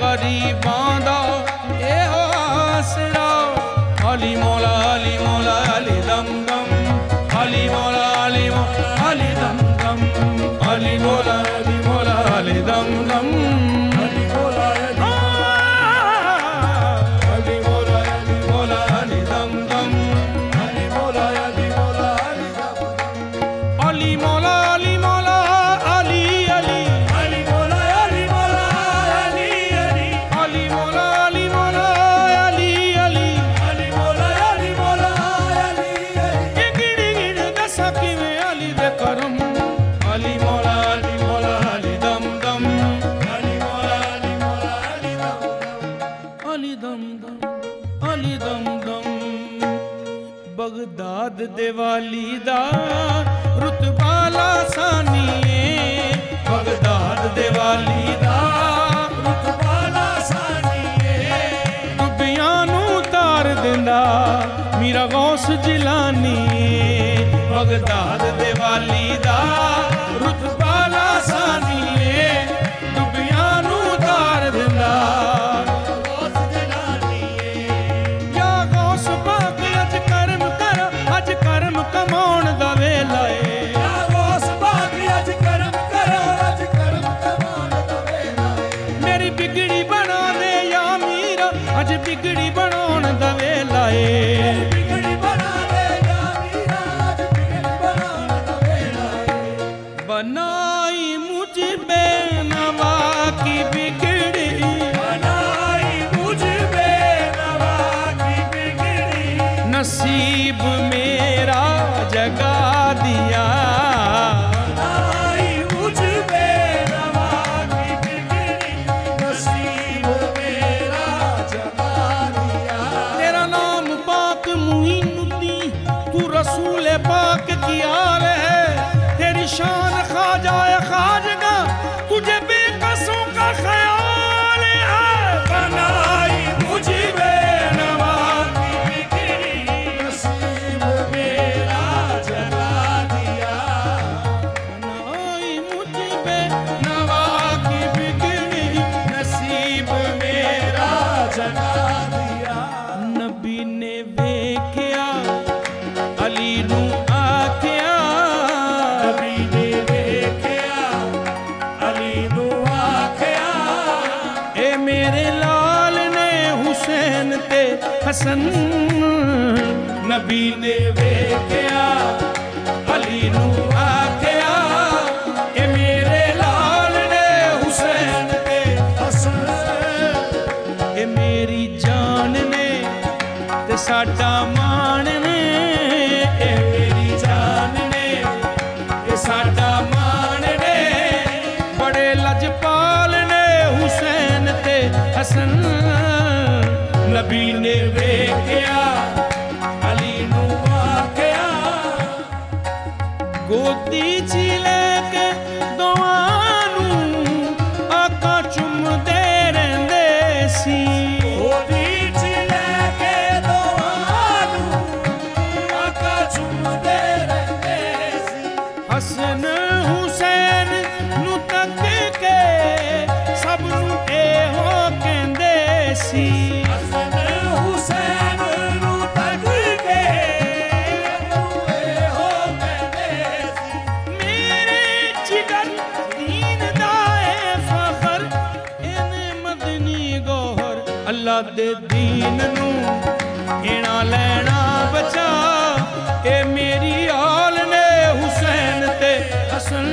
गरीबां दा ए आसरा। अली मौला अली मौला अली दम दम, अली मौला अली मौला अली दम दम, अली मौला अली मौला अली दम दम, अली मौला अली मौला अली मौला अली दम दम, अली मौला अली मौला अली दम दम, अली मौला अली मौला अली अली, अली मौला अली मौला अली अली, अली मौला अली मौला अली अली, अली मौला अली मौला अली अली। गिड़ गिड़ दसा किवें अली दे करम, अली मौला अली मौला अली दम दम, अली मौला अली मौला अली दम दम, अली दम दम, अली दम दम। बगदाद दे वाली दा रुतबा लासानी है, बगदाद दे वाली दा रुतबा लासानी है। डुबियां नू तार दिंदा मीरा गौस जिलानी है, बगदाद दे वाली दा रुतबा लासानी है। डुबियां नू तार दिंदा गौस जिलानी है। या गौस पाक अज करम कर, अज करम कमाउण दा वेला है। या गौस पाक अज करम कर, अज करम कमाउण दा वेला है। मेरी बिगड़ी बना दे या मीरा, अज बिगड़ी बनाउण दा वेला है। बिगड़ी बना दे या मीरा, अज बिगड़ी बनाउण दा वेला है। बनाई मुझ बेनवा की बिगड़ी, बनाई मुझ बेनवा की बिगड़ी। नसीब मेरा जगा दिया, बनाई मुझ बेनवा की बिगड़ी। नसीब मेरा जगा दिया। तेरा नाम पाक मुईनुद्दीन, तू रसूल पाक की आल है। तेरी शान ख्वाजा ख्वाजगा, तुझे बेकसों का ख्याल है। बनाई मुझ बेनवा की बिगड़ी, नसीब मेरा जगा दिया। बनाई मुझ बेनवा की बिगड़ी, नसीब मेरा जगा दिया। नबी ने वेख्या अली नू आख्या, नबी ने वेख्या अली नू आख्या। ए मेरे लाल ने हुसैन ते हसन, नबी ने वेख्या अली नू आख्या। ए मेरे लाल ने हुसैन ते हसन। ए मेरी जान ने ते साडा मान ने, ए मेरी जान ने ते साडा मान ने। बड़े लजपाल ने हुसैन ते हसन, नबी ने वेख्या अली नू आख्या। गोदी च लेके दोआं नू आका चुमदे रहिंदे सी। गोदी च लेके दोआं नू आका चुमदे रहिंदे सी। हसन हुसैन नू तक के सब नू एहो कहंदे सी। हसन हुसैन नू तक के सब नू एहो कहंदे सी। मेरे जिगर दीन दा ए फखर, इने मदनी गौहर। अल्लाह दे दीन नू घेना लेना बचा। ए मेरी आल ने हुसैन ते हसन,